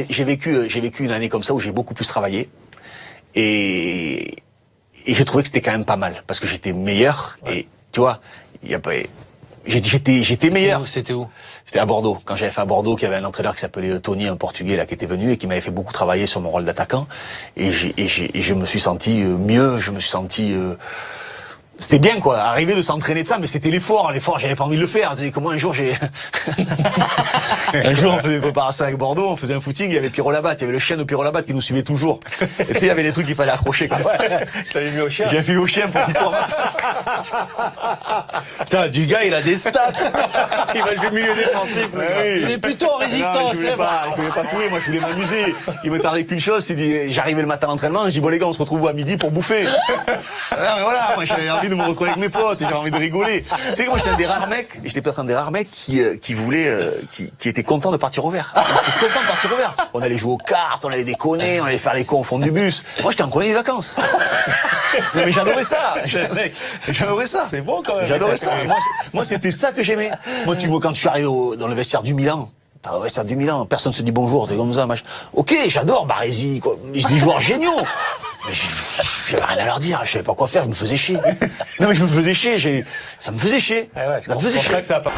J'ai vécu une année comme ça où j'ai beaucoup plus travaillé et j'ai trouvé que c'était quand même pas mal parce que j'étais meilleur et tu vois, j'étais meilleur. C'était où? C'était à Bordeaux. Quand j'avais fait à Bordeaux, qu'il y avait un entraîneur qui s'appelait Tony, un Portugais là qui était venu et qui m'avait fait beaucoup travailler sur mon rôle d'attaquant et je me suis senti mieux, je me suis senti c'était bien quoi, arriver de s'entraîner de ça, mais c'était l'effort, j'avais pas envie de le faire. Comment un jour un jour on faisait des préparations avec Bordeaux, on faisait un footing, il y avait Pierrot Labatte, il y avait le chien de Pierrot Labatte qui nous suivait toujours. Et tu sais, il y avait des trucs qu'il fallait accrocher comme ça. T'avais mis au chien? J'ai fait au chien pour qu'il court à ma place. Putain, du gars, il a des stats. Il va jouer milieu défensif. Oui. Il est plutôt en résistance. Je voulais pas courir, moi je voulais m'amuser. Il me tardait qu'une chose, c'est j'arrivais le matin à l'entraînement, je dis bon les gars, on se retrouve à midi pour bouffer. Non mais voilà, moi j'avais envie de me retrouver avec mes potes, j'avais envie de rigoler. Tu sais que moi j'étais un des rares mecs, j'étais peut-être un des rares mecs qui était content de partir au vert. J'étais content de partir au vert. On allait jouer aux cartes, on allait déconner, on allait faire les cons au fond du bus. Moi j'étais en colonie de vacances. Non, mais j'adorais ça. J'adorais ça. C'est bon quand même. J'adorais ça. Moi c'était ça que j'aimais. Moi tu vois quand je suis arrivé dans le vestiaire du Milan. Au vestiaire du Milan, personne se dit bonjour, t'es comme ça, machin. Ok, j'adore Baresi, quoi. J'ai des joueurs géniaux. Mais j'avais rien à leur dire, je savais pas quoi faire, je me faisais chier. Non mais je me faisais chier, ça me faisait chier. Ah ouais, ça me faisait chier. Que ça a pas...